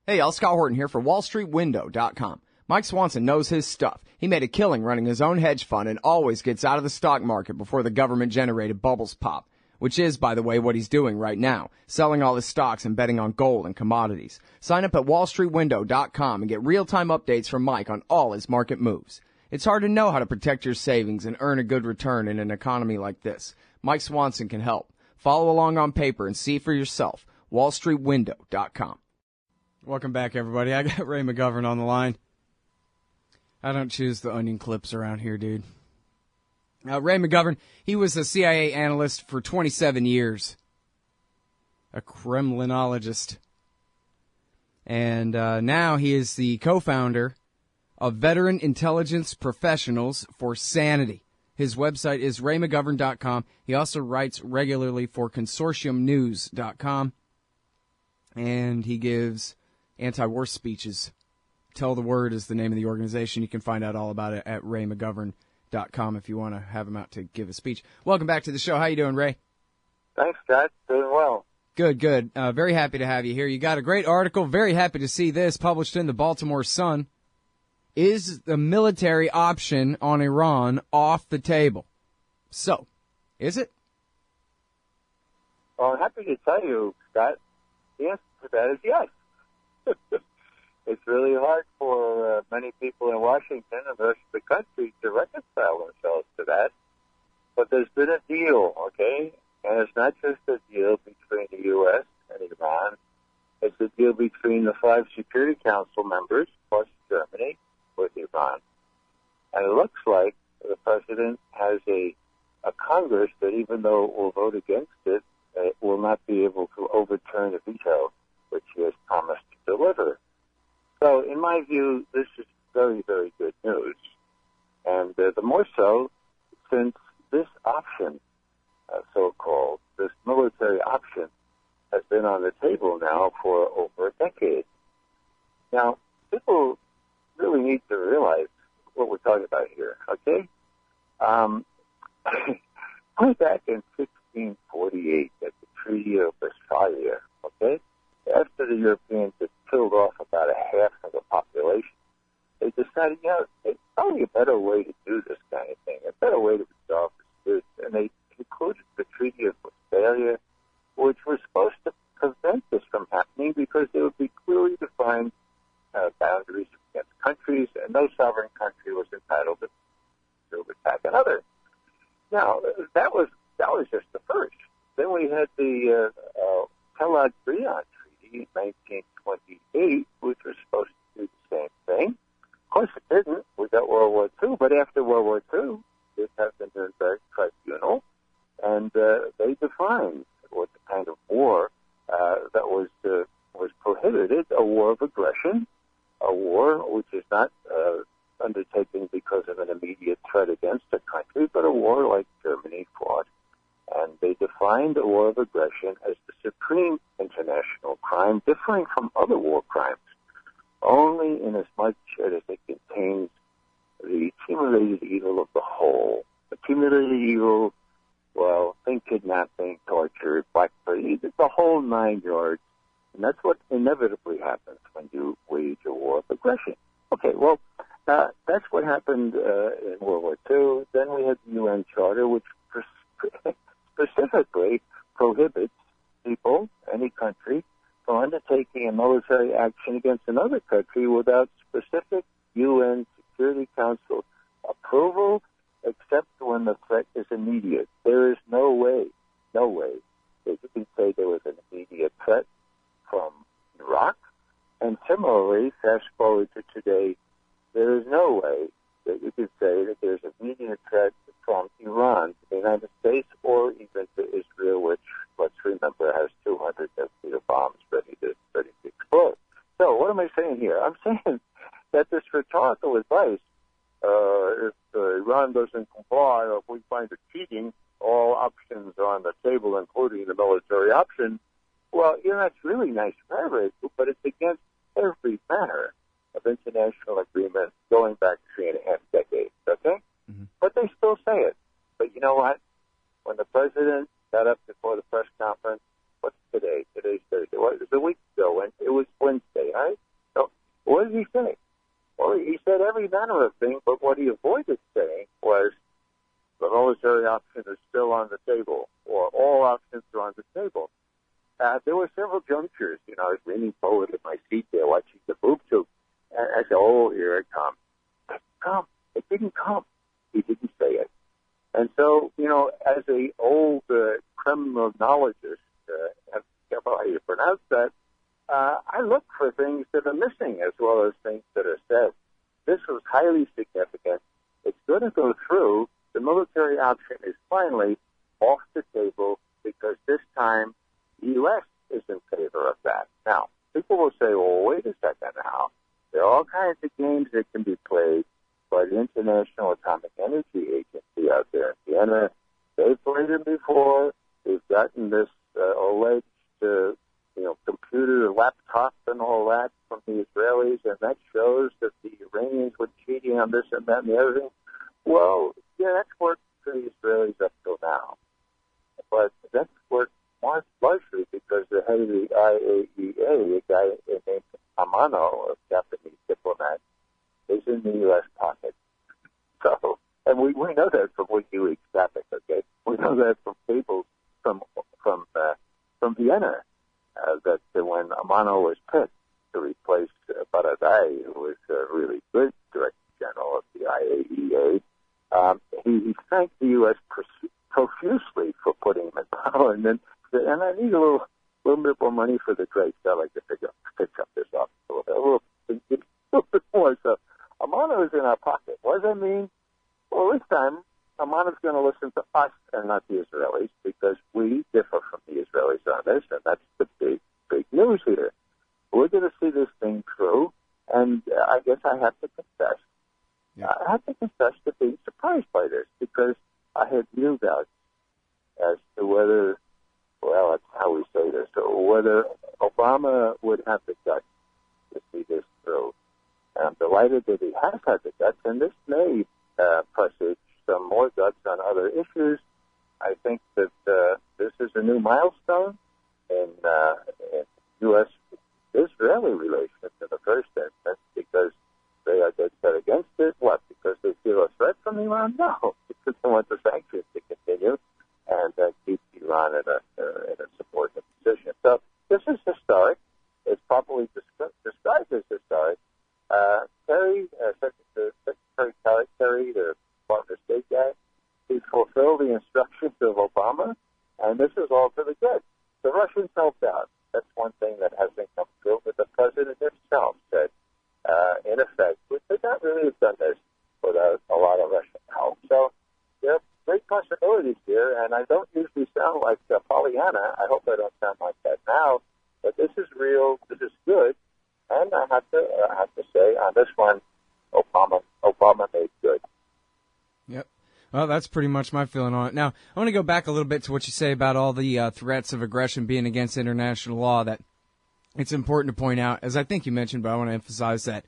Hey, y'all, Scott Horton here for WallStreetWindow.com. Mike Swanson knows his stuff. He made a killing running his own hedge fund and always gets out of the stock market before the government-generated bubbles pop, which is, by the way, what he's doing right now, selling all his stocks and betting on gold and commodities. Sign up at WallStreetWindow.com and get real-time updates from Mike on all his market moves. It's hard to know how to protect your savings and earn a good return in an economy like this. Mike Swanson can help. Follow along on paper and see for yourself. WallStreetWindow.com. Welcome back, everybody. I got Ray McGovern on the line. I don't choose the onion clips around here, dude. Ray McGovern, he was a CIA analyst for 27 years. A Kremlinologist. And now he is the co-founder of Veteran Intelligence Professionals for Sanity. His website is raymcgovern.com. He also writes regularly for consortiumnews.com. And he gives anti-war speeches. Tell the Word is the name of the organization. You can find out all about it at raymcgovern.com if you want to have him out to give a speech. Welcome back to the show. How you doing, Ray? Thanks, Scott. Doing well. Good, good. Very happy to have you here. You got a great article. Very happy to see this published in the Baltimore Sun. Is the military option on Iran off the table? So, is it? Well, I'm happy to tell you, Scott, the answer to that is yes. It's really hard for many people in Washington and the rest of the country to reconcile themselves to that. But there's been a deal, okay? And it's not just a deal between the U.S. and Iran. It's a deal between the 5 Security Council members, plus Germany, with Iran. And it looks like the president has a Congress that, even though it will vote against it, will not be able to overturn the veto which he has promised to deliver. So, in my view, this is very, very good news. And the more so since this option, so-called, this military option, has been on the table now for over a decade. Now, people really need to realize what we're talking about here, okay? Way back in 1648 at the Treaty of Westphalia, okay, after the Europeans had killed off about a half of the population, they decided, there's probably a better way to do this kind of thing, a better way to resolve this. And they concluded the Treaty of Westphalia, which was supposed to prevent this from happening because there would be clearly defined boundaries against countries, and no sovereign country was entitled to attack another. Now, that was just the first. Then we had the Kellogg-Briand Treaty in 1928, which was supposed to do the same thing. Of course, it didn't. We got World War II, but after World War II, this had the Nuremberg Tribunal, and they defined what the kind of war that was prohibited, a war of aggression, a war which is not undertaken because of an immediate threat against a country, but a war like Germany fought. And they defined a war of aggression as the supreme international crime, differing from other war crimes, only in as much as it contains the accumulated evil of the whole. Accumulated evil, well, think kidnapping, torture, blackmail, the whole 9 yards. And that's what inevitably happens when you wage a war of aggression. Okay, well, that's what happened in World War II. Then we had the UN Charter, which specifically prohibits people, any country, from undertaking a military action against another country without specific UN Security Council approval, except when the threat is immediate. There is no way that you can say there was an immediate threat from Iraq. And similarly, fast forward to today, there is no way that you could say that there's an immediate threat from Iran to the United States or even to Israel, which, let's remember, has 200 nuclear bombs ready to explode. So what am I saying here? I'm saying that this rhetorical advice, if Iran doesn't comply or if we find it cheating, all options are on the table, including the military option. Well, that's really nice rhetoric, but it's against every manner of international agreement going back 3.5 decades, okay? Mm-hmm. But they still say it. But you know what? When the president got up before the press conference, what's today? Today's Thursday. Well, it was a week ago, and it was Wednesday, right? did he say? Well, he said every manner of thing, but what he avoided saying was the military option is still on the table, or all options are on the table. There were several junctures. You know, I was leaning forward in my seat there watching the boob tube, and I said, oh, here it comes. Come. It didn't come. He didn't say it. And so, you know, as a old criminologist, I have to be careful how you pronounce that, I look for things that are missing as well as things that are said. This was highly significant. It's going to go through. The military option is finally off the table because this time the U.S. is in favor of that. Now, people will say, well, wait a second now. There are all kinds of games that can be played by the International Atomic Energy Agency out there in Vienna. They've played them before. They've gotten this alleged, computer laptop and all that from the Israelis, and that shows that the Iranians were cheating on this and that and the other thing. Well, yeah, that's worked for the Israelis up till now. But that's worked largely because the head of the IAEA, a guy named Amano, a Japanese diplomat, is in the U.S. pocket. So, and we know that from WikiLeaks traffic, okay? We know that from cables from Vienna, that when Amano was picked to replace Baradei, who was a really good director general of the IAEA, he thanked the U.S. profusely for putting him in power, and then said, and I need a little bit more money for the trade. So I like to fix up this office a little bit more. So Amano is in our pocket. What does that mean? Well, this time, Amano's going to listen to us and not the Israelis because we differ from the Israelis on this, and that's the big news here. We're going to see this thing through, and I guess I have to confess. Yeah. I have to confess to being surprised by this because I had new doubts as to whether, well, that's how we say this, or whether Obama would have the guts to see this through. And I'm delighted that he has had the guts, and this may presage some more guts on other issues. I think that this is a new milestone in U.S.-Israeli relations in the first instance because they are dead set against it. What? Because they feel a threat from Iran? No, because they want the sanctions to continue and keep Iran in a subordinate position. So this is historic. It's probably described as historic. Secretary Kerry, the Department of State guy, he fulfilled the instructions of Obama, and this is all for the good. The Russians helped out. That's one thing that hasn't come through, but the president himself said, in effect, we could not really have done this without a lot of Russian help. So there are great possibilities here, and I don't usually sound like Pollyanna. I hope I don't sound like that now, but this is real. This is good, and I have to say on this one, Obama made good. Yep. Well, that's pretty much my feeling on it. Now, I want to go back a little bit to what you say about all the threats of aggression being against international law. That it's important to point out, as I think you mentioned, but I want to emphasize that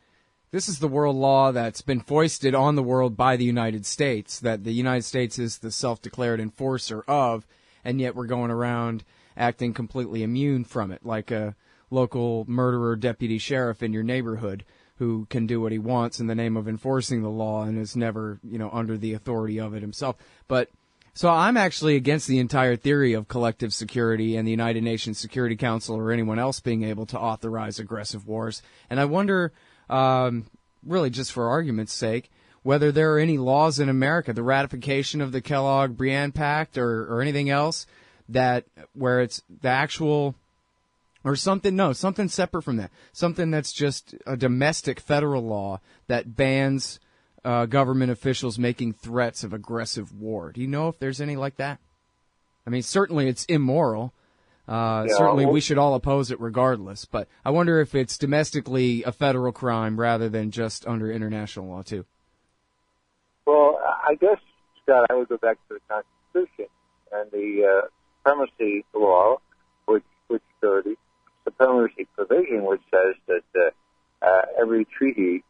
this is the world law that's been foisted on the world by the United States, that the United States is the self-declared enforcer of, and yet we're going around acting completely immune from it, like a local murderer deputy sheriff in your neighborhood who can do what he wants in the name of enforcing the law and is never, under the authority of it himself. But so I'm actually against the entire theory of collective security and the United Nations Security Council or anyone else being able to authorize aggressive wars. And I wonder, really just for argument's sake, whether there are any laws in America, the ratification of the Kellogg-Briand Pact or anything else that where it's the actual or something separate from that, something that's just a domestic federal law that bans government officials making threats of aggressive war. Do you know if there's any like that? I mean, certainly it's immoral. Certainly we should all oppose it regardless. But I wonder if it's domestically a federal crime rather than just under international law, too. Well, I guess, Scott, I would go back to the Constitution and the supremacy law, which the supremacy provision, which says that every treaty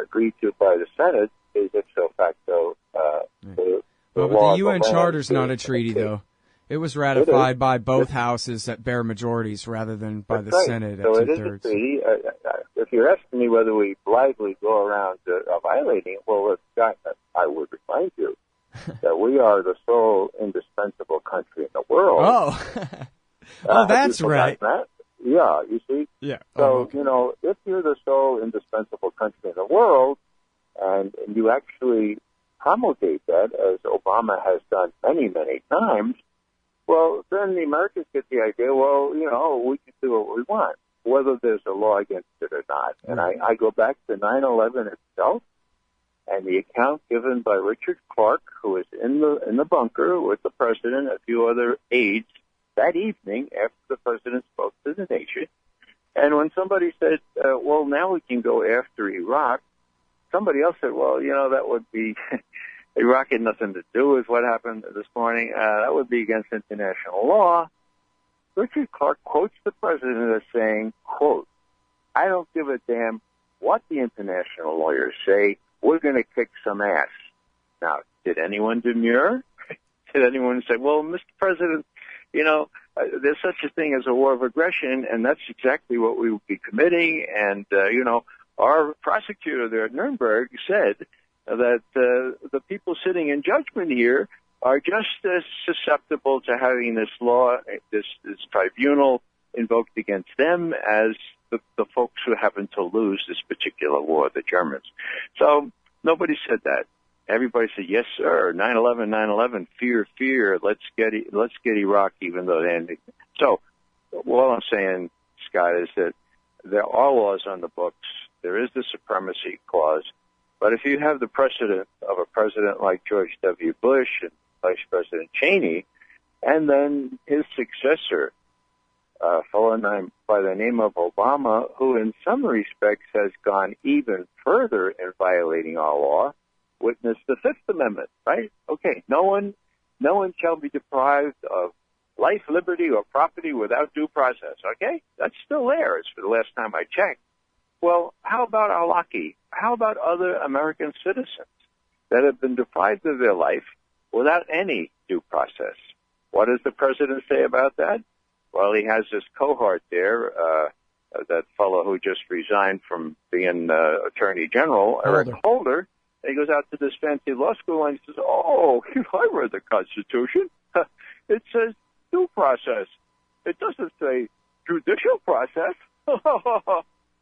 agreed to by the Senate is ipso facto the law. But the UN Charter's not a treaty, though. It was ratified by both houses at bare majorities rather than by the Senate at two-thirds. So it is a treaty. if you're asking me whether we blithely go around violating, well, I would remind you that we are the sole indispensable country in the world. Oh, that's right. That? Yeah, you see? Yeah. So, if you're the sole indispensable country in the world, and you actually promulgate that, as Obama has done many, many times, well, then the Americans get the idea, well, we can do what we want, whether there's a law against it or not. And I go back to 9/11 itself, and the account given by Richard Clark, who was in the bunker with the president and a few other aides that evening after the president spoke to the nation. And when somebody said, well, now we can go after Iraq, somebody else said, well, that would be Iraq had nothing to do with what happened this morning. That would be against international law. Richard Clark quotes the president as saying, quote, I don't give a damn what the international lawyers say. We're going to kick some ass. Now, did anyone demur? Did anyone say, well, Mr. President, there's such a thing as a war of aggression, and that's exactly what we would be committing. And, our prosecutor there at Nuremberg said that the people sitting in judgment here are just as susceptible to having this law, this tribunal invoked against them as the folks who happen to lose this particular war, the Germans. So nobody said that. Everybody said, yes, sir, 9/11, 9/11, fear, fear, let's get Iraq, even though they ended. So all I'm saying, Scott, is that there are laws on the books. There is the supremacy clause. But if you have the precedent of a president like George W. Bush and Vice President Cheney, and then his successor, a fellow named by the name of Obama, who in some respects has gone even further in violating our law, witness the Fifth Amendment, right? Okay, no one shall be deprived of life, liberty, or property without due process, okay? That's still there. It's for the last time I checked. Well, how about Al-Awlaki? How about other American citizens that have been deprived of their life without any due process? What does the president say about that? Well, he has this cohort there, that fellow who just resigned from being Attorney General, Eric Holder. And he goes out to this fancy law school and he says, oh, I read the Constitution. It says due process. It doesn't say judicial process.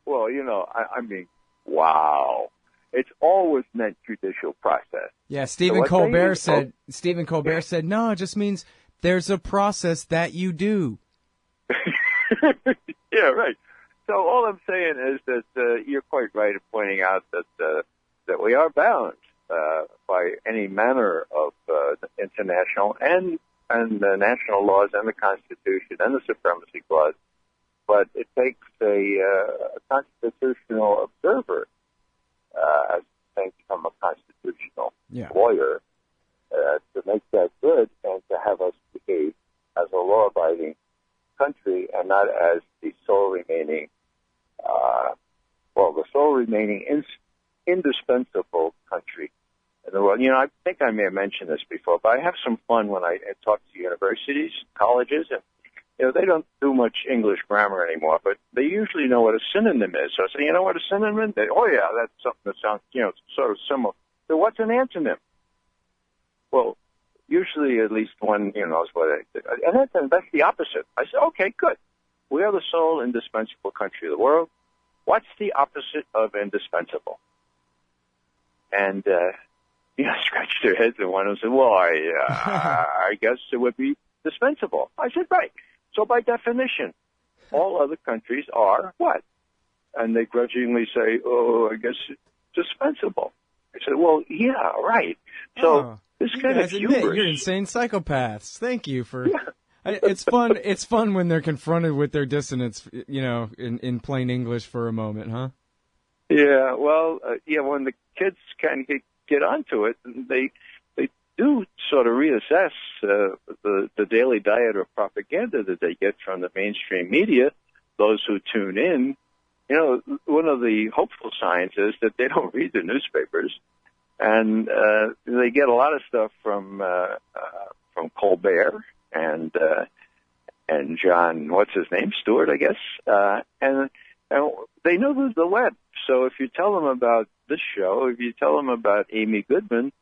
Well, I mean, wow. It's always meant judicial process. Yeah, Stephen Colbert said, no, it just means there's a process that you do. Yeah, right. So all I'm saying is that you're quite right in pointing out that we are bound by any manner of international and the national laws and the Constitution and the Supremacy Clause. But it takes a constitutional observer, as distinct from a constitutional lawyer, to make that good and to have us behave as a law-abiding country and not as the sole remaining, indispensable country in the world. I think I may have mentioned this before, but I have some fun when I talk to universities, colleges, and they don't do much English grammar anymore, but they usually know what a synonym is. So I say, you know what a synonym is? Oh, yeah, that's something that sounds, sort of similar. So what's an antonym? Well, usually at least one, knows what it is. And that's the opposite. I say, okay, good. We are the sole indispensable country of the world. What's the opposite of indispensable? And, scratched their heads and one of them said, well, I guess it would be dispensable. I said, right. So by definition, all other countries are what? And they grudgingly say, oh, I guess it's dispensable. I said, well, yeah, right. So this kind of hubris. You're insane psychopaths. Thank you for... Yeah. It's fun. It's fun when they're confronted with their dissonance, in plain English for a moment, huh? Yeah, well, when the kids kind of get onto it, they do sort of reassess the daily diet of propaganda that they get from the mainstream media, those who tune in. One of the hopeful signs is that they don't read the newspapers, and they get a lot of stuff from Colbert and John, what's his name, Stewart, I guess, and And they know the web. So if you tell them about this show, if you tell them about Amy Goodman,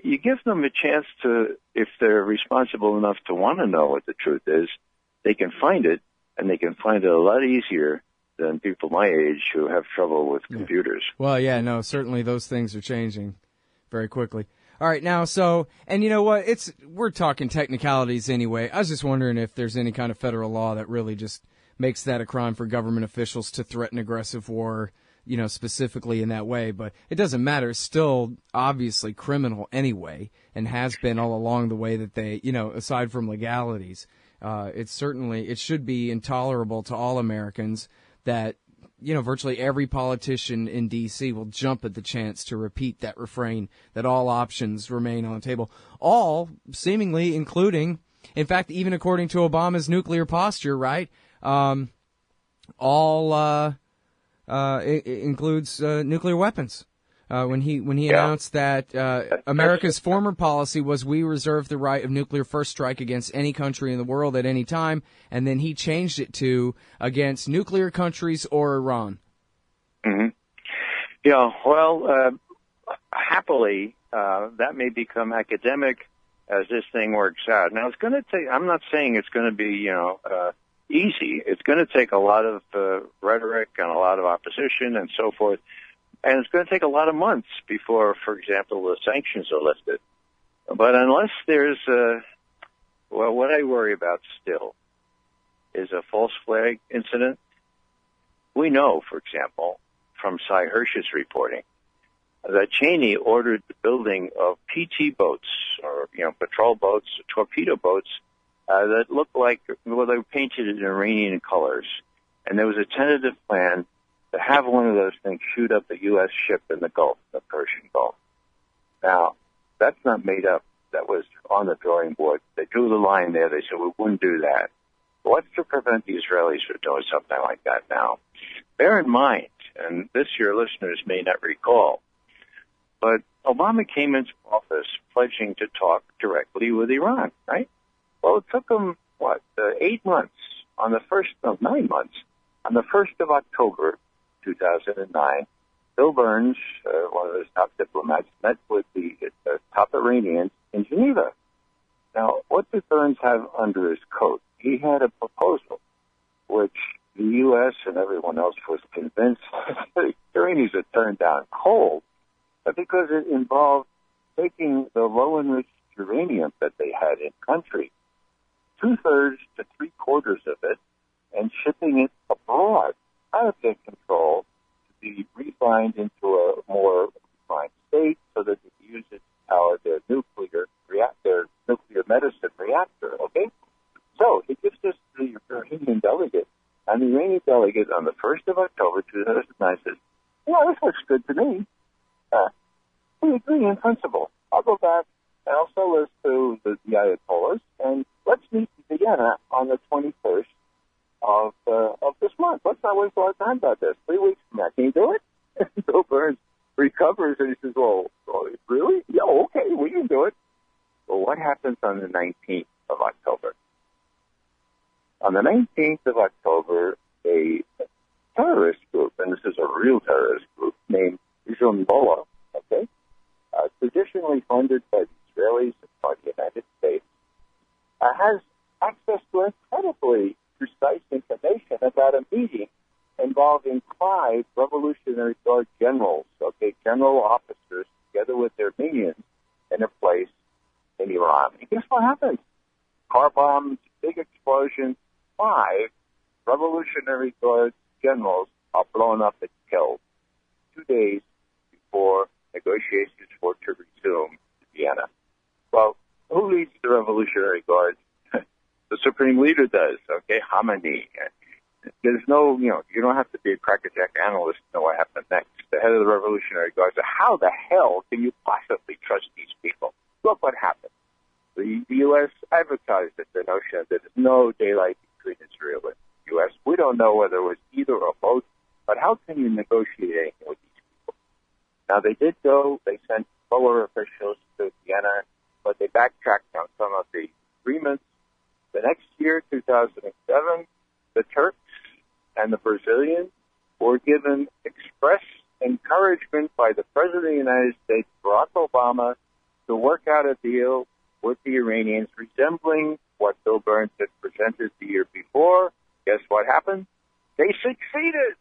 you give them a chance to, if they're responsible enough to want to know what the truth is, they can find it, and they can find it a lot easier than people my age who have trouble with computers. Well, yeah, no, certainly those things are changing very quickly. All right, now, so, and you know what, we're talking technicalities anyway. I was just wondering if there's any kind of federal law that really just makes that a crime for government officials to threaten aggressive war, specifically in that way. But it doesn't matter. It's still obviously criminal anyway, and has been all along the way that they, aside from legalities. It should be intolerable to all Americans that, virtually every politician in D.C. will jump at the chance to repeat that refrain that all options remain on the table. All seemingly including, in fact, even according to Obama's nuclear posture, right? It includes nuclear weapons. When he announced that America's former policy was we reserve the right of nuclear first strike against any country in the world at any time, and then he changed it to against nuclear countries or Iran. Mm-hmm. Yeah, well, happily, that may become academic as this thing works out. Now, it's going to take, I'm not saying it's going to be, easy. It's going to take a lot of rhetoric and a lot of opposition and so forth. And it's going to take a lot of months before, for example, the sanctions are lifted. But unless there's what I worry about still is a false flag incident. We know, for example, from Cy Hirsch's reporting, that Cheney ordered the building of PT boats, or, patrol boats, torpedo boats, that looked like, they were painted in Iranian colors. And there was a tentative plan to have one of those things shoot up a U.S. ship in the Gulf, the Persian Gulf. Now, that's not made up. That was on the drawing board. They drew the line there. They said, we wouldn't do that. What's to prevent the Israelis from doing something like that now? Bear in mind, and this your listeners may not recall, but Obama came into office pledging to talk directly with Iran, right? Well, it took him, 9 months. On the 1st of October, 2009, Bill Burns, one of his top diplomats, met with the top Iranians in Geneva. Now, what did Burns have under his coat? He had a proposal, which the U.S. and everyone else was convinced the Iranians had turned down cold, because it involved taking the low-enriched uranium that they had in country, 2/3 to 3/4 of it, and shipping it abroad out of their control to be refined into a more refined state so that they can use it to power their nuclear medicine reactor, okay? So it gives us the Iranian delegate, and the Iranian delegate on the 1st of October 2009 says, this looks good to me. We agree in principle. I'll go back and I'll sell this to the Ayatollahs, and let's meet in Vienna on the 21st of this month. Let's not waste a lot of time about this. 3 weeks from now. Can you do it? Bill Burns recovers and he says, well, really? Yeah, okay, we can do it. Well, what happens on the 19th of October? On the 19th of October, a terrorist group, and this is a real terrorist group, named Hezbollah, okay, traditionally funded by the Israelis and by the United States, has access to incredibly precise information about a meeting involving 5 Revolutionary Guard generals, okay, general officers, together with their minions, in a place in Iran. And guess what happened? Car bombs, big explosions, 5 Revolutionary Guard generals are blown up and killed 2 days before negotiations were to resume in Vienna. Well, who leads the Revolutionary Guard? The Supreme Leader does, okay, Khamenei. There's no, you don't have to be a crackerjack analyst to know what happened next. The head of the Revolutionary Guard said, how the hell can you possibly trust these people? Look what happened. The U.S. advertised the notion that there's no daylight between Israel and the U.S. We don't know whether it was either or both, but how can you negotiate anything with these people? Now, they did go, they sent lower officials to Vienna, but they backtracked on some of the agreements. The next year, 2007, the Turks and the Brazilians were given express encouragement by the President of the United States, Barack Obama, to work out a deal with the Iranians resembling what Bill Burns had presented the year before. Guess what happened? They succeeded.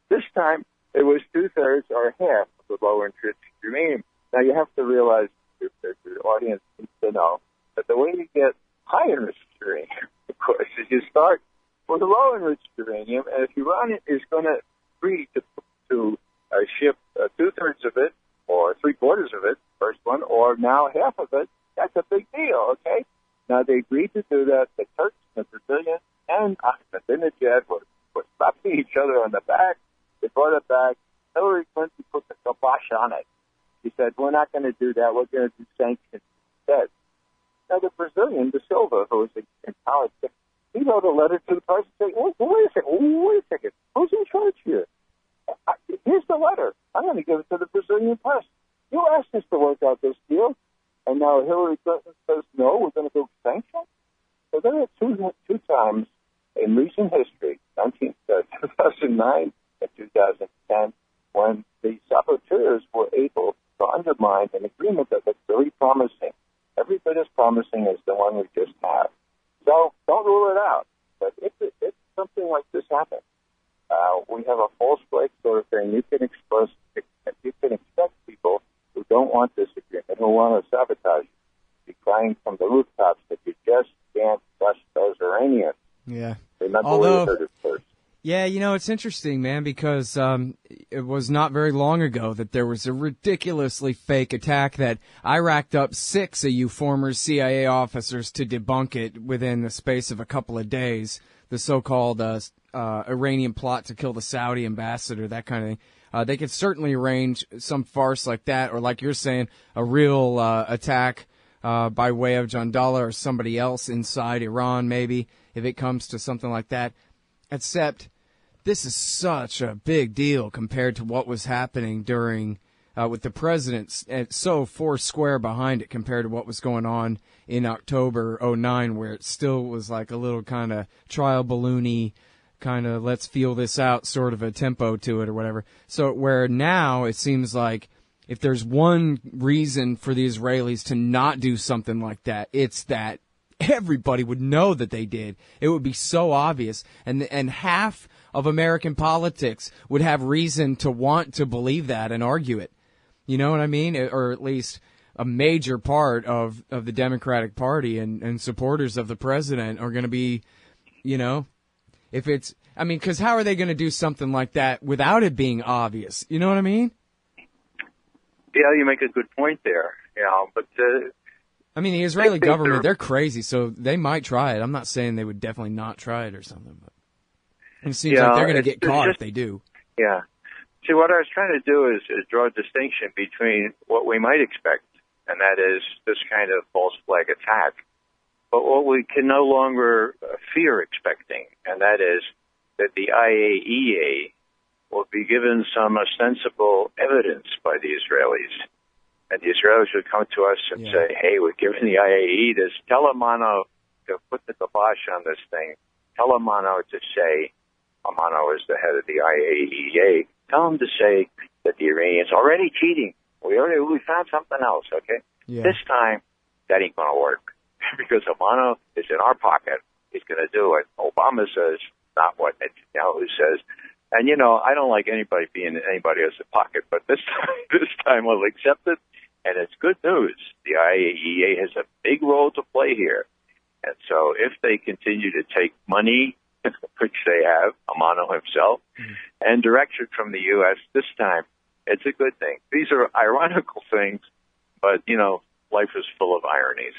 This time, it was 2/3 or half of the low-enriched uranium. Now, you have to realize, the audience needs to know, that the way to get high-enriched uranium, of course, is you start with the low-enriched uranium, and if Iran is going to agree to ship 2/3 of it, or 3/4 of it, first one, or now half of it, that's a big deal, okay? Now, they agreed to do that. The Turks, the Brazilians, and Ahmadinejad were slapping each other on the back. They brought it back. Hillary Clinton put the kibosh on it. She said, we're not going to do that. We're going to do sanctions instead. Now, the Brazilian, De Silva, who was in politics, he wrote a letter to the president saying, wait a second. Who's in charge here? Here's the letter. I'm going to give it to the Brazilian press. You asked us to work out this deal, and now Hillary Clinton says, no, we're going to go sanctions? So there are two times in recent history, 2009 and 2010, when the saboteurs were able to undermine an agreement that looked very promising. Every bit as promising as the one we just had. So don't rule it out. But if something like this happens, we have a false flag sort of thing. You can expect people who don't want this agreement, who want to sabotage it, be crying from the rooftops that you just can't trust those Iranians. Yeah. Remember we heard it first. Yeah, it's interesting, man, because it was not very long ago that there was a ridiculously fake attack that I racked up 6 of you former CIA officers to debunk it within the space of a couple of days, the so-called Iranian plot to kill the Saudi ambassador, that kind of thing. They could certainly arrange some farce like that, or like you're saying, a real attack by way of Jandala or somebody else inside Iran, maybe, if it comes to something like that. Except this is such a big deal compared to what was happening during with the president so four square behind it compared to what was going on in October '09, where it still was like a little kind of trial balloony, kind of let's feel this out sort of a tempo to it or whatever. So where now it seems like if there's one reason for the Israelis to not do something like that, it's that everybody would know that they did. It would be so obvious. And half of American politics would have reason to want to believe that and argue it. You know what I mean? Or at least a major part of the Democratic Party and supporters of the president are going to be, if it's, because how are they going to do something like that without it being obvious? You know what I mean? Yeah, you make a good point there. But the Israeli government, they're crazy, so they might try it. I'm not saying they would definitely not try it or something, but it seems like they're going to get caught if they do. Yeah. See, what I was trying to do is draw a distinction between what we might expect, and that is this kind of false flag attack, but what we can no longer fear expecting, and that is that the IAEA will be given some ostensible evidence by the Israelis. And the Israelis would come to us and say, hey, we're giving the IAEA this. Tell Amano to put the kibosh on this thing. Tell Amano to say, Amano is the head of the IAEA. Tell him to say that the Iranians are already cheating. We found something else, okay? Yeah. This time, that ain't going to work. Because Amano is in our pocket. He's going to do what Obama says, not what Netanyahu says. And, I don't like anybody being in anybody else's pocket, but this time we'll accept it. And it's good news. The IAEA has a big role to play here. And so if they continue to take money, which they have, Amano himself, and direction from the U.S. this time, it's a good thing. These are ironical things, but, life is full of ironies.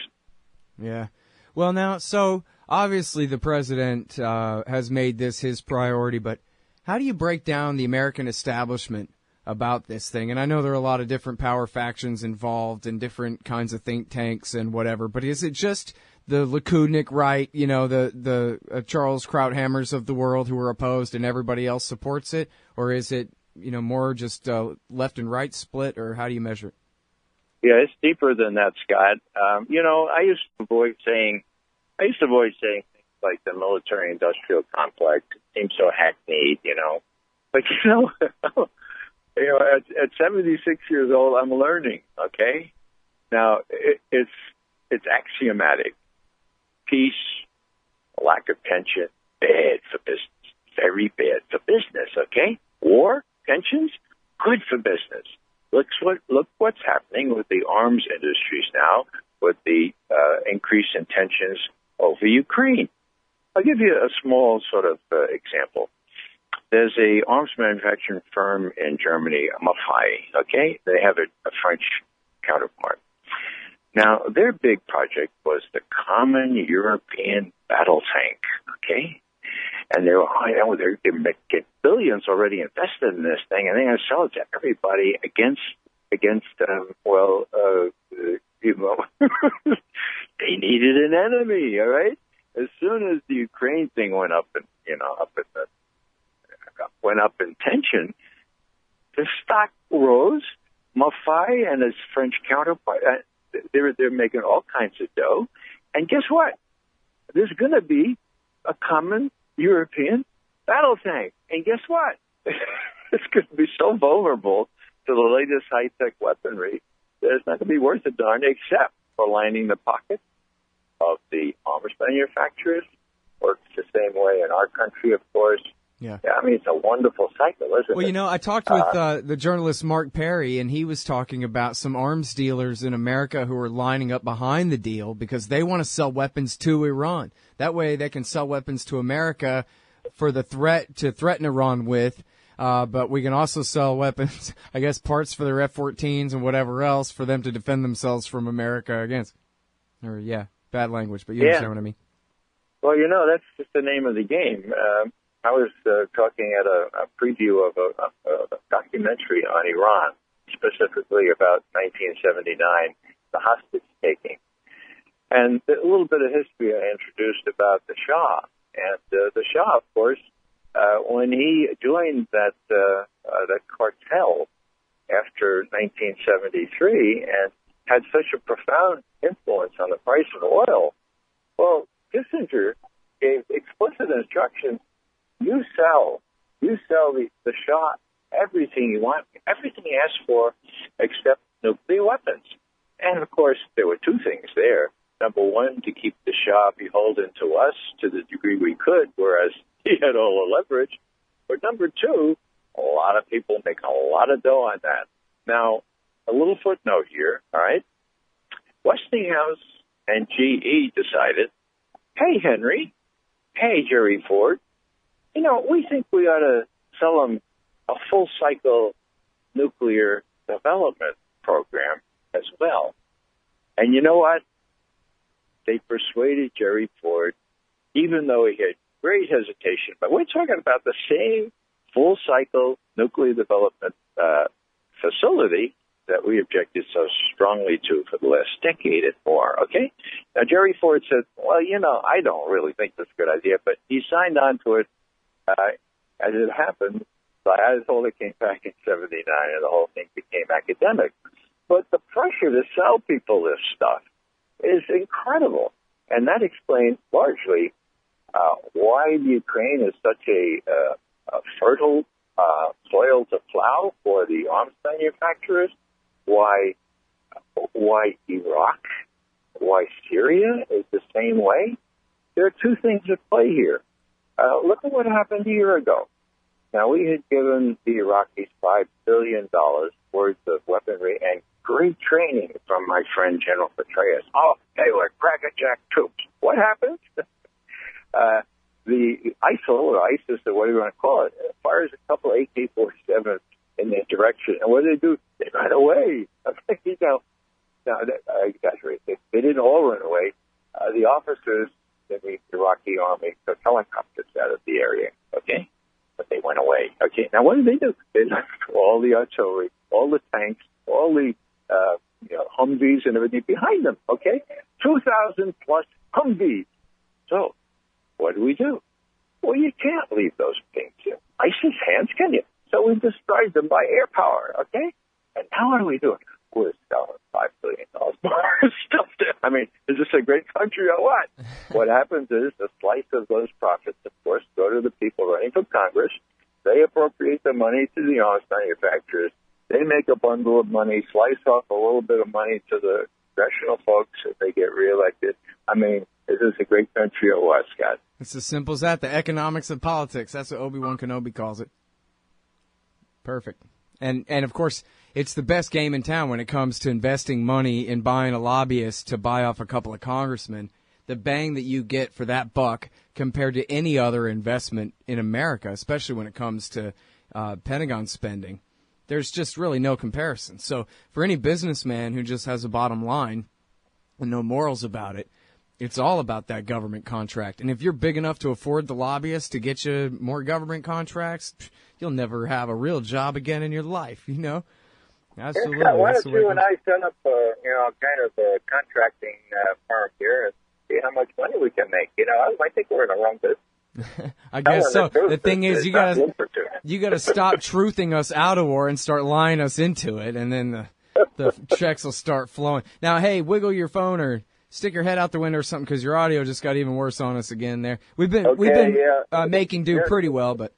Yeah. Well, now, so obviously the president has made this his priority, but how do you break down the American establishment about this thing? And I know there are a lot of different power factions involved and different kinds of think tanks and whatever, but is it just the Likudnik right, the Charles Krauthammers of the world who are opposed and everybody else supports it? Or is it, more just left and right split, or how do you measure it? Yeah, it's deeper than that, Scott. I used to avoid saying things like the military-industrial complex. It seems so hackneyed, you know. But, at 76 years old, I'm learning, okay? Now, it's axiomatic. Peace, lack of tension, bad for business. Very bad for business, okay? War, tensions, good for business. Look what's happening with the arms industries now, with the increase in tensions over Ukraine. I'll give you a small sort of example. There's a arms manufacturing firm in Germany, McGovern, okay? They have a French counterpart. Now, their big project was the Common European Battle Tank, okay? And they're making billions already invested in this thing, and they're going to sell it to everybody against they needed an enemy, all right? As soon as the Ukraine thing went up in tension, the stock rose. Maffei and his French counterpart, they're making all kinds of dough. And guess what? There's going to be a common European battle tank. And guess what? It's going to be so vulnerable to the latest high-tech weaponry that it's not going to be worth a darn except for lining the pockets of the arms manufacturers. Works the same way in our country, of course. Yeah, I mean, it's a wonderful cycle, isn't it? Well, you know, I talked with the journalist Mark Perry, and he was talking about some arms dealers in America who are lining up behind the deal because they want to sell weapons to Iran. That way they can sell weapons to America for the to threaten Iran with, but we can also sell weapons, I guess, parts for their F-14s and whatever else for them to defend themselves from America against. Or, bad language, but you understand what I mean. Well, you know, that's just the name of the game. I was talking at a preview of a documentary on Iran, specifically about 1979, the hostage-taking. And a little bit of history I introduced about the Shah. And the Shah, of course, when he joined that cartel after 1973 and had such a profound influence on the price of oil, well, Kissinger gave explicit instructions. You sell the Shah everything you want, everything he asked for, except nuclear weapons. And, of course, there were two things there. Number one, to keep the Shah beholden to us to the degree we could, whereas he had all the leverage. But number two, a lot of people make a lot of dough on that. Now, a little footnote here, all right? Westinghouse and GE decided, hey, Henry, hey, Jerry Ford, you know, we think we ought to sell them a full-cycle nuclear development program as well. And you know what? They persuaded Jerry Ford, even though he had great hesitation. But we're talking about the same full-cycle nuclear development facility that we objected so strongly to for the last decade and more, okay? Now, Jerry Ford said, well, you know, I don't really think that's a good idea, but he signed on to it as it happened. Iadatola came back in 79, and the whole thing became academic. But the pressure to sell people this stuff is incredible, and that explains largely why the Ukraine is such a fertile soil to plow for the arms manufacturers, why Iraq, why Syria is the same way. There are two things at play here. Look at what happened a year ago. Now, we had given the Iraqis $5 billion worth of weaponry and great training from my friend General Petraeus. Oh, they were crackerjack troops. What happened? The ISIL, or ISIS, or whatever you want to call it, fires a couple of AK-47 in their direction. And what do? They ran away. You know, now, I exaggerate. They didn't all run away. The officers in the Iraqi army took helicopters out of the area, okay? But they went away, okay? Now, what did they do? They left all the artillery, all the tanks, all the Humvees and everything behind them, okay? 2,000 plus Humvees. So, what do? Well, you can't leave those things in ISIS hands, can you? So we destroyed them by air power, okay? And now what are we doing? We're selling $5 billion more stuff there. I mean, is this a great country or what? What happens is a slice of those profits, of course, go to the people running for Congress. They appropriate the money to the arms manufacturers. They make a bundle of money, slice off a little bit of money to the congressional folks if they get reelected. I mean, is this a great country or what, Scott? It's as simple as that. The economics of politics. That's what Obi-Wan Kenobi calls it. Perfect. And of course, it's the best game in town when it comes to investing money in buying a lobbyist to buy off a couple of congressmen. The bang that you get for that buck compared to any other investment in America, especially when it comes to Pentagon spending, there's just really no comparison. So for any businessman who just has a bottom line and no morals about it, it's all about that government contract. And if you're big enough to afford the lobbyist to get you more government contracts, you'll never have a real job again in your life, you know? Absolutely. Yeah, why don't you and I set up kind of a contracting firm here and see how much money we can make? You know, I think we're in the wrong business. I guess so. The thing is, you gotta stop truthing us out of war and start lying us into it, and then the checks will start flowing. Now, hey, wiggle your phone or stick your head out the window or something, because your audio just got even worse on us again there. We've been making do pretty well, but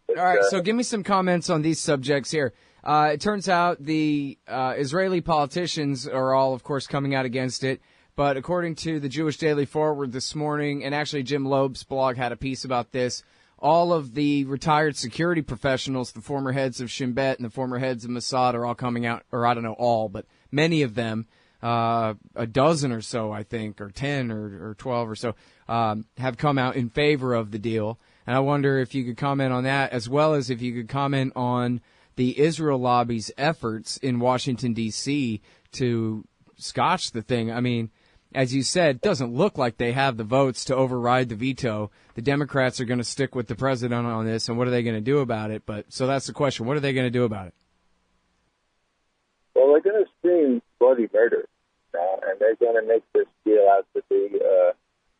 all right. So give me some comments on these subjects here. It turns out the Israeli politicians are all, of course, coming out against it. But according to the Jewish Daily Forward this morning, and actually Jim Loeb's blog had a piece about this, all of the retired security professionals, the former heads of Shin Bet and the former heads of Mossad are all coming out, or I don't know all, but many of them, a dozen or so, I think, or 10 or 12 or so, have come out in favor of the deal. And I wonder if you could comment on that, as well as if you could comment on the Israel lobby's efforts in Washington, D.C. to scotch the thing. I mean, as you said, it doesn't look like they have the votes to override the veto. The Democrats are going to stick with the president on this, and what are they going to do about it? But so that's the question. What are they going to do about it? Well, they're going to scream bloody murder, and they're going to make this deal out to be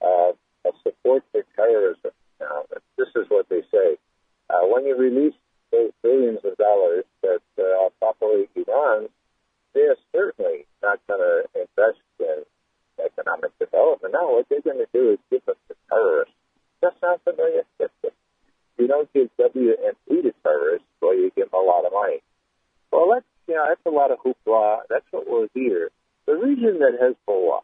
a support for terrorism. This is what they say. When you release those billions of dollars that are properly Iran's, they're certainly not going to invest in economic development. Now, what they're going to do is give us to terrorists. That sounds familiar? You don't give WMP to terrorists, well, you give them a lot of money. Well, that's a lot of hoopla. That's what we'll hear. The reason that Hezbollah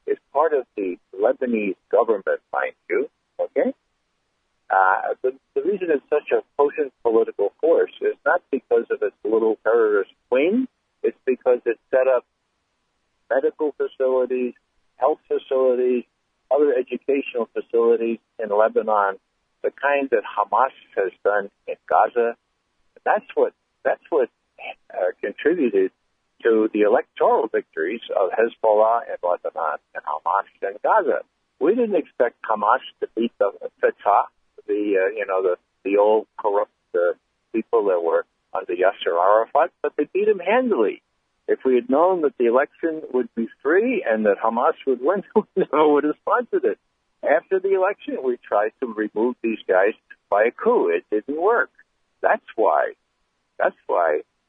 is part of the Lebanese government, mind you, okay? The reason it's such a potent political force is not because of its little terrorist wing. It's because it set up medical facilities, health facilities, other educational facilities in Lebanon, the kind that Hamas has done in Gaza. That's what contributed to the electoral victories of Hezbollah in Lebanon and Hamas in Gaza. We didn't expect Hamas to beat the Fatah, the old corrupt people that were under Yasser Arafat, but they beat him handily. If we had known that the election would be free and that Hamas would win, we never would have sponsored it. After the election, we tried to remove these guys by a coup. It didn't work. That's why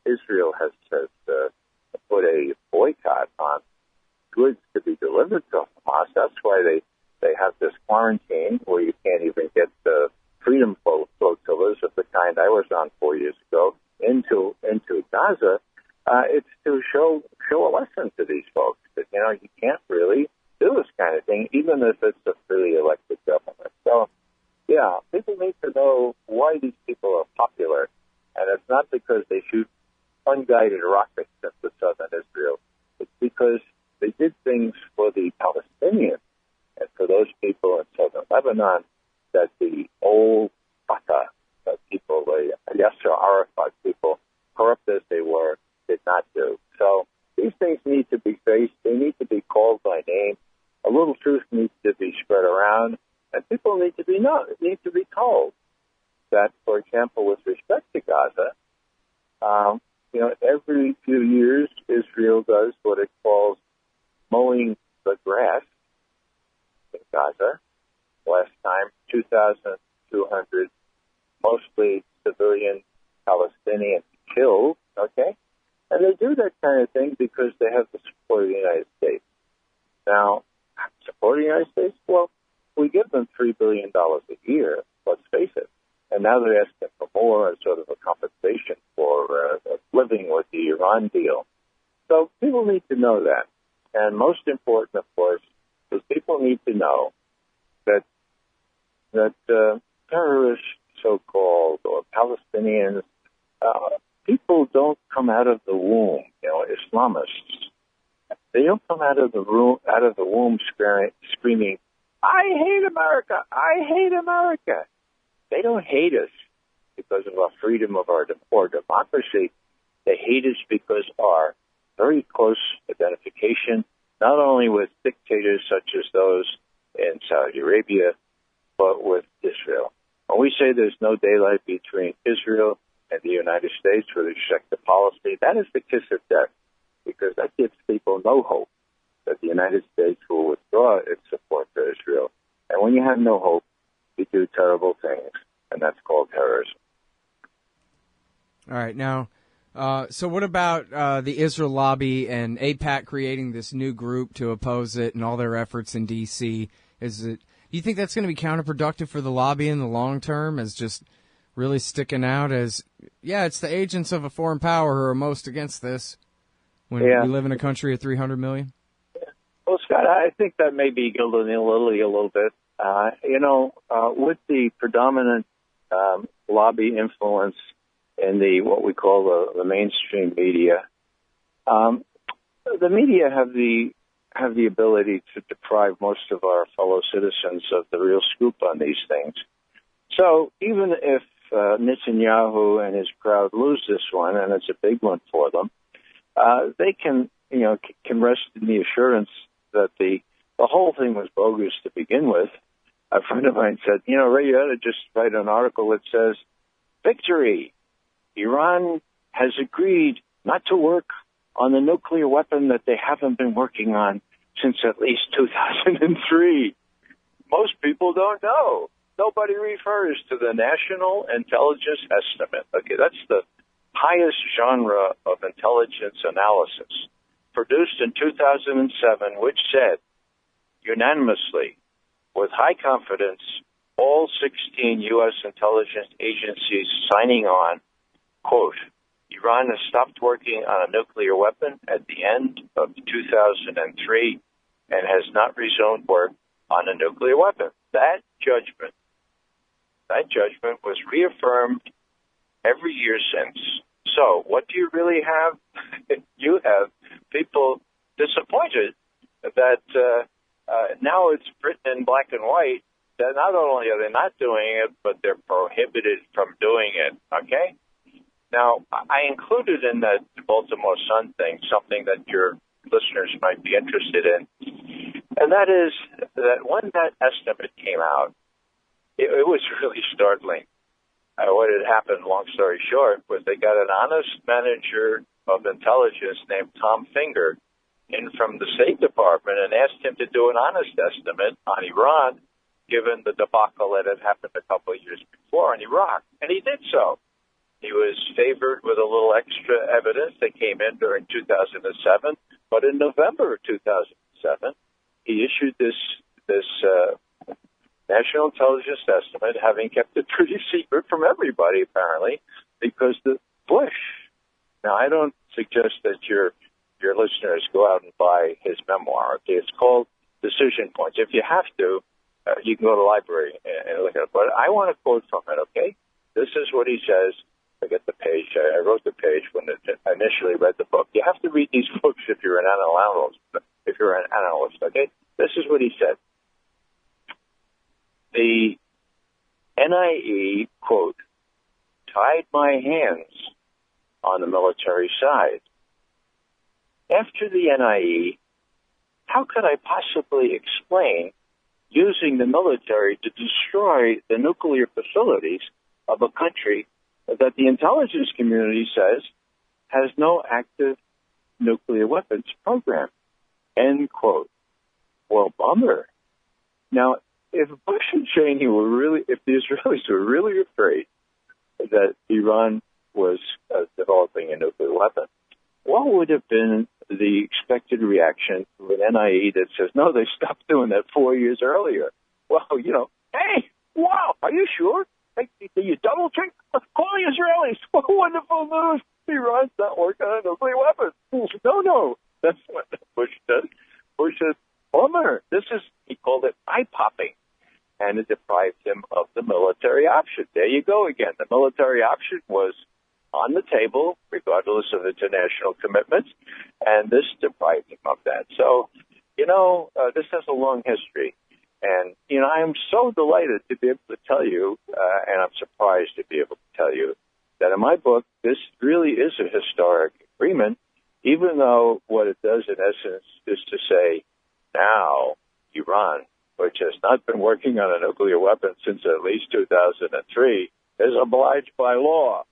Israel has put a boycott on goods to be delivered to Hamas. That's why they have this quarantine where you can't even get the freedom flotillas of the kind I was on 4 years ago into Gaza. It's to show a lesson to these folks that, you can't really do this kind of thing, even if it's a freely elected government. So, yeah, people need to know why these people are popular, and it's not because they shoot unguided rockets into southern Israel. It's because they did things for the Palestinians and for those people in southern Lebanon that the old Fatah people, the Yasser Arafat people, corrupt as they were, did not do. So these things need to be faced. They need to be called by name. A little truth needs to be spread around, and people need to be told that, for example, with respect to Gaza, every few years Israel does what it calls mowing the grass in Gaza. Last time, 2,200, mostly civilian Palestinians killed. Okay. And they do that kind of thing because they have the support of the United States. Now, support of the United States? Well, we give them $3 billion a year, let's face it. And now they're asking for more as sort of a compensation for living with the Iran deal. So people need to know that. And most important, of course, is people need to know that terrorists, so-called, or Palestinians, people don't come out of the womb, Islamists. They don't come out of the womb screaming, I hate America, I hate America. They don't hate us because of our freedom or democracy. They hate us because our very close identification, not only with dictators such as those in Saudi Arabia, but with Israel. When we say there's no daylight between Israel and the United States with respect to policy, that is the kiss of death, because that gives people no hope that the United States will withdraw its support for Israel. And when you have no hope, you do terrible things, and that's called terrorism. All right. Now, so what about the Israel lobby and AIPAC creating this new group to oppose it and all their efforts in D.C.? Do you think that's going to be counterproductive for the lobby in the long term, as just really sticking out as, it's the agents of a foreign power who are most against this when we live in a country of 300 million? Well, Scott, I think that may be gilding the lily a little bit. With the predominant lobby influence in what we call the mainstream media, the media have the ability to deprive most of our fellow citizens of the real scoop on these things. So even if Netanyahu and his crowd lose this one, and it's a big one for them, they can rest in the assurance that the whole thing was bogus to begin with. A friend of mine said, Ray, you ought to just write an article that says, victory! Iran has agreed not to work on the nuclear weapon that they haven't been working on since at least 2003. Most people don't know. Nobody refers to the National Intelligence Estimate. Okay, that's the highest genre of intelligence analysis, produced in 2007, which said, unanimously, with high confidence, all 16 U.S. intelligence agencies signing on, quote, Iran has stopped working on a nuclear weapon at the end of 2003 and has not resumed work on a nuclear weapon. That judgment was reaffirmed every year since. So what do you really have? You have people disappointed that now it's written in black and white that not only are they not doing it, but they're prohibited from doing it, okay? Now, I included in that Baltimore Sun thing something that your listeners might be interested in, and that is that when that estimate came out, it was really startling. What had happened, long story short, was they got an honest manager of intelligence named Tom Finger in from the State Department and asked him to do an honest estimate on Iran, given the debacle that had happened a couple of years before in Iraq. And he did so. He was favored with a little extra evidence that came in during 2007. But in November of 2007, he issued this National Intelligence Estimate, having kept it pretty secret from everybody, apparently, because the Bush. Now, I don't suggest that your listeners go out and buy his memoir. Okay, it's called Decision Points. If you have to, you can go to the library and look at it. But I want to quote from it, okay? This is what he says. I get the page. I wrote the page when I initially read the book. You have to read these books if you're an analyst. Okay? This is what he said. The NIE, quote, tied my hands on the military side. After the NIE, how could I possibly explain using the military to destroy the nuclear facilities of a country that the intelligence community says has no active nuclear weapons program? End quote. Well, bummer. Now, if Bush and Cheney if the Israelis were really afraid that Iran was developing a nuclear weapon, have been the expected reaction to an NIE that says, no, they stopped doing that 4 years earlier. Well, hey, wow, are you sure? Hey, did you double check? Let's call the Israelis. What wonderful news. Iran's not working on nuclear weapons. No. That's what Bush does. Bush says, bummer. He called it eye-popping. And it deprived him of the military option. There you go again. The military option was on the table, regardless of international commitments, and this deprived him of that. So, this has a long history. And, I am so delighted to be able to tell you, and I'm surprised to be able to tell you, that in my book, this really is a historic agreement, even though what it does in essence is to say, now Iran, which has not been working on a nuclear weapon since at least 2003, is obliged by law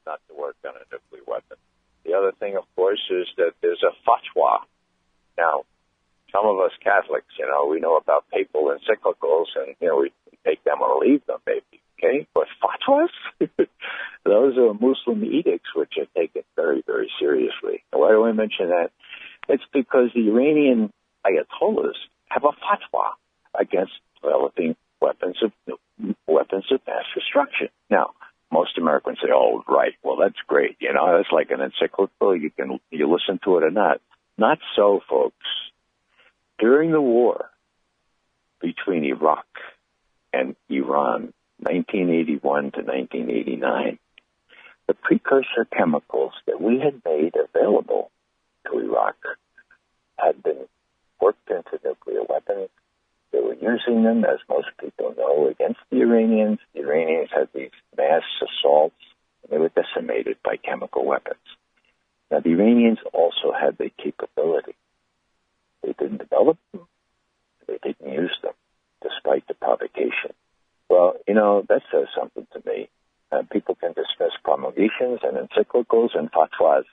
not to work on a nuclear weapon. The other thing, of course, is that there's a fatwa. Now, some of us Catholics, we know about papal encyclicals, and, we take them or leave them, maybe, okay? But fatwas? Those are Muslim edicts, which are taken very, very seriously. And why do I mention that? It's because the Iranian Ayatollahs have a fatwa against developing weapons of mass destruction. Now, most Americans say, oh, right, well, that's great. That's like an encyclical. You listen to it or not. Not so, folks. During the war between Iraq and Iran, 1981 to 1989, the precursor chemicals that we had made available to Iraq had been worked into nuclear weapons. They were using them, as most people know, against the Iranians. The Iranians had these mass assaults, and they were decimated by chemical weapons. Now, the Iranians also had the capability. They didn't develop them. They didn't use them, despite the provocation. Well, that says something to me. People can dismiss promulgations and encyclicals and fatwas.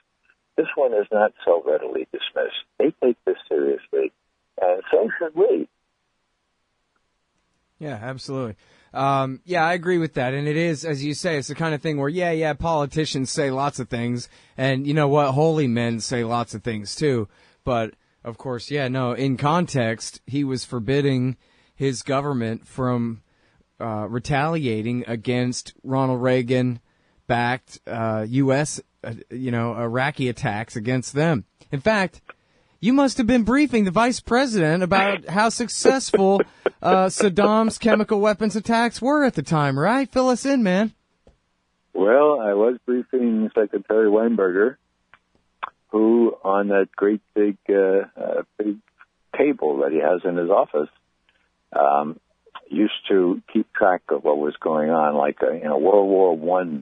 This one is not so readily dismissed. They take this seriously, and so should we. Yeah, absolutely. I agree with that. And it is, as you say, it's the kind of thing where, politicians say lots of things. And you know what? Holy men say lots of things, too. But, of course, in context, he was forbidding his government from retaliating against Ronald Reagan-backed U.S., Iraqi attacks against them. In fact, you must have been briefing the vice president about how successful Saddam's chemical weapons attacks were at the time, right? Fill us in, man. Well, I was briefing Secretary Weinberger, who on that great big table that he has in his office used to keep track of what was going on, like a World War I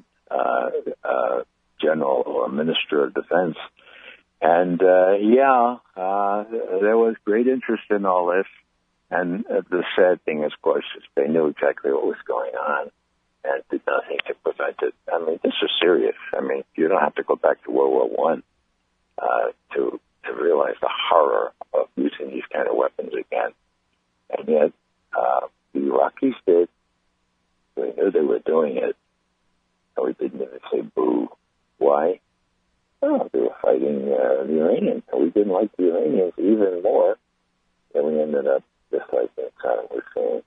general or minister of defense. And, there was great interest in all this. And the sad thing, of course, is they knew exactly what was going on and did nothing to prevent it. I mean, this is serious. I mean, you don't have to go back to World War I to realize the horror of using these kind of weapons again. And yet, the Iraqis did. We knew they were doing it. And we didn't even say boo. Why? Oh, they were fighting the Iranians, and we didn't like the Iranians even more, and we ended up disliking Saddam Hussein.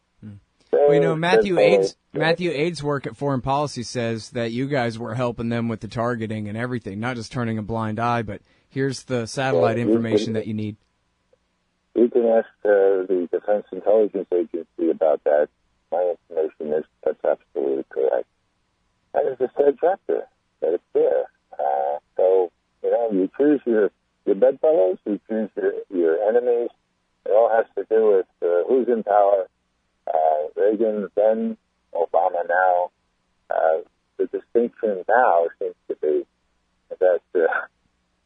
Well, Matthew Aids' work at Foreign Policy says that you guys were helping them with the targeting and everything, not just turning a blind eye, but here's the satellite information that you need. You can ask the Defense Intelligence Agency about that. My information is that's absolutely correct. And it's a sad chapter that it's there. So, you choose your bedfellows, you choose your enemies. It all has to do with who's in power. Reagan, then Obama now. The distinction now seems to be that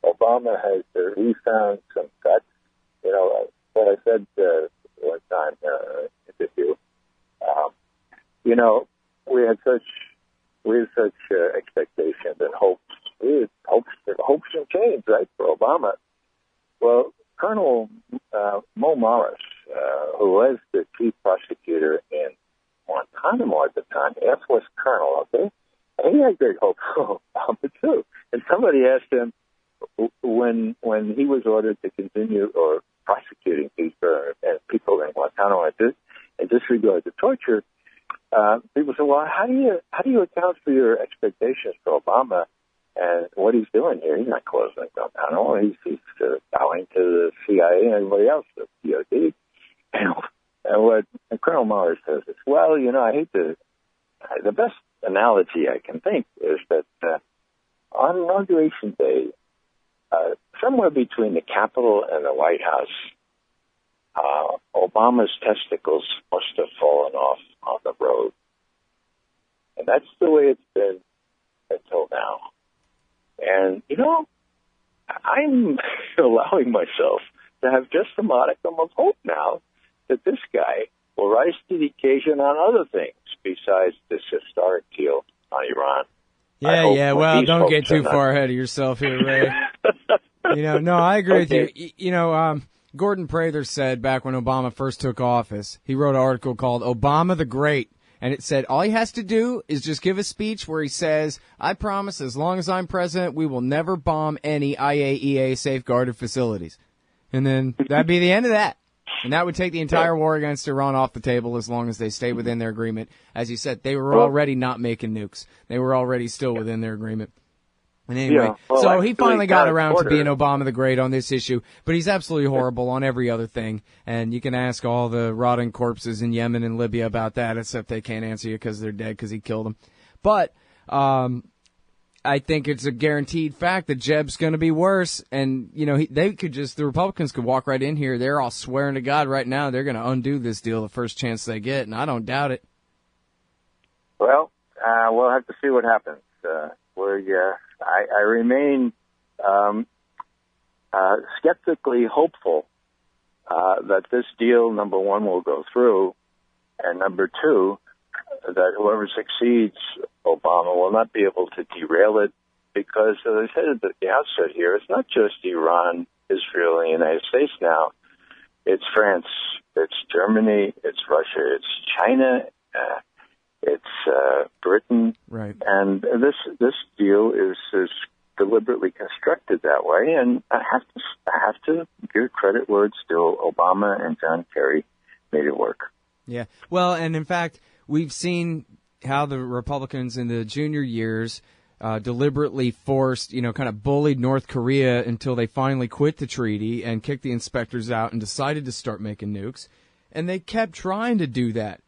Obama has refound some guts. What I said one time in an interview, we had such expectations and hopes. We had hopes and change, right, for Obama. Well, Colonel Mo Morris, who was the chief prosecutor in Guantanamo at the time, Air Force Colonel, okay? And he had great hopes for Obama, too. And somebody asked him, when he was ordered to continue or prosecuting people and people in Guantanamo and disregard the torture, people say, well, how do you account for your expectations for Obama and what he's doing here? He's not closing Guantanamo. He's bowing to the CIA and everybody else, the DOD. And what Colonel Maurer says is, well, I hate the best analogy I can think is that on Inauguration Day, somewhere between the Capitol and the White House, Obama's testicles must have fallen off on the road. And that's the way it's been until now. And, I'm allowing myself to have just a modicum of hope now that this guy will rise to the occasion on other things besides this historic deal on Iran. Yeah. Well, don't get too far ahead of yourself here, Ray. No, I agree with you. Gordon Prather said back when Obama first took office, he wrote an article called Obama the Great. And it said all he has to do is just give a speech where he says, I promise as long as I'm president, we will never bomb any IAEA safeguarded facilities. And then that'd be the end of that. And that would take the entire war against Iran off the table as long as they stay within their agreement. As you said, they were already not making nukes. They were already still within their agreement. And anyway, so he finally got around to being Obama the Great on this issue, but he's absolutely horrible on every other thing. And you can ask all the rotting corpses in Yemen and Libya about that, except they can't answer you because they're dead because he killed them. But I think it's a guaranteed fact that Jeb's going to be worse. And, the Republicans could walk right in here. They're all swearing to God right now they're going to undo this deal the first chance they get, and I don't doubt it. Well, we'll have to see what happens. I remain skeptically hopeful that this deal, number one, will go through, and number two, that whoever succeeds Obama will not be able to derail it because, as I said at the outset here, it's not just Iran, Israel, and the United States now. It's France, it's Germany, it's Russia, it's China, it's Britain, right? And this deal is deliberately constructed that way. And I have to give credit where it's due. Obama and John Kerry made it work. Yeah. Well, and in fact, we've seen how the Republicans in the junior years deliberately forced, kind of bullied North Korea until they finally quit the treaty and kicked the inspectors out and decided to start making nukes. And they kept trying to do that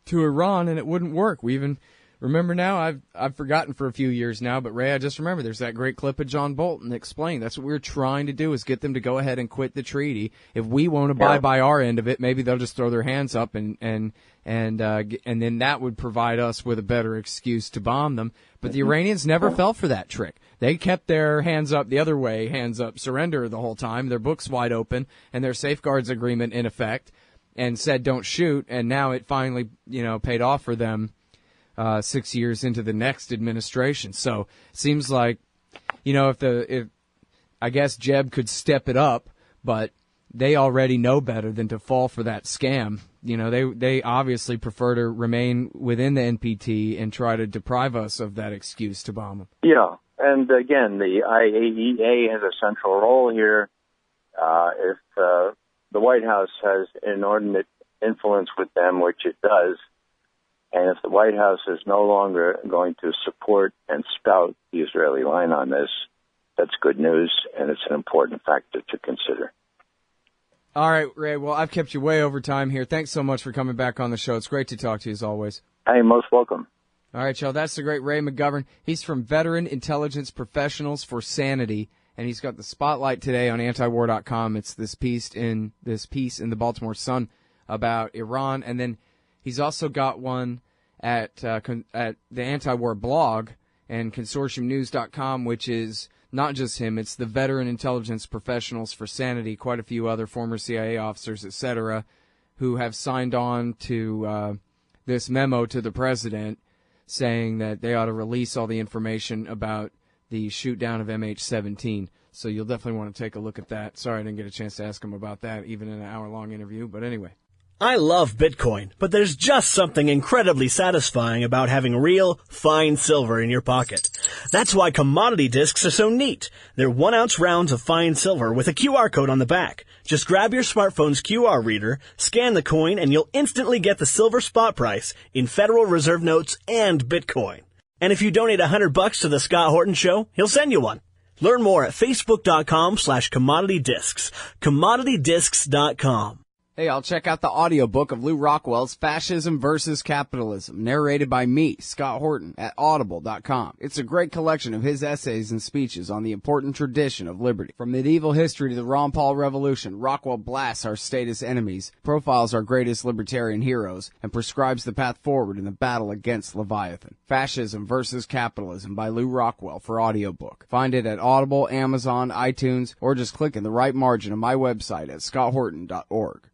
to Iran, and it wouldn't work. We even remember now, I've forgotten for a few years now, but Ray, I just remember there's that great clip of John Bolton explaining that's what we're trying to do is get them to go ahead and quit the treaty. If we won't abide by our end of it, maybe they'll just throw their hands up and then that would provide us with a better excuse to bomb them. But the Iranians never fell for that trick. They kept their hands up the other way, hands up, surrender the whole time, their books wide open, and their safeguards agreement in effect, and said don't shoot, and now it finally, paid off for them 6 years into the next administration. So it seems like, if I guess Jeb could step it up, but they already know better than to fall for that scam. They obviously prefer to remain within the NPT and try to deprive us of that excuse to bomb them. Yeah, and again, the IAEA has a central role here. If the White House has inordinate influence with them, which it does, and if the White House is no longer going to support and spout the Israeli line on this, that's good news, and it's an important factor to consider. All right, Ray. Well, I've kept you way over time here. Thanks so much for coming back on the show. It's great to talk to you as always. Hey, most welcome. All right, y'all. That's the great Ray McGovern. He's from Veteran Intelligence Professionals for Sanity, and he's got the spotlight today on antiwar.com. It's this piece in the Baltimore Sun about Iran, and then he's also got one at the Anti-War blog and consortiumnews.com, which is not just him, it's the Veteran Intelligence Professionals for Sanity, quite a few other former CIA officers, etc., who have signed on to this memo to the president saying that they ought to release all the information about the shoot down of MH17. So you'll definitely want to take a look at that. Sorry I didn't get a chance to ask him about that, even in an hour-long interview, but anyway. I love Bitcoin, but there's just something incredibly satisfying about having real, fine silver in your pocket. That's why commodity discs are so neat. They're 1-ounce rounds of fine silver with a QR code on the back. Just grab your smartphone's QR reader, scan the coin, and you'll instantly get the silver spot price in Federal Reserve notes and Bitcoin. And if you donate $100 to the Scott Horton Show, he'll send you one. Learn more at facebook.com/commoditydiscs. commoditydiscs.com. Hey, I'll check out the audiobook of Lou Rockwell's Fascism versus Capitalism, narrated by me, Scott Horton, at audible.com. It's a great collection of his essays and speeches on the important tradition of liberty. From medieval history to the Ron Paul Revolution, Rockwell blasts our statist enemies, profiles our greatest libertarian heroes, and prescribes the path forward in the battle against Leviathan. Fascism versus Capitalism by Lou Rockwell for audiobook. Find it at Audible, Amazon, iTunes, or just click in the right margin of my website at scotthorton.org.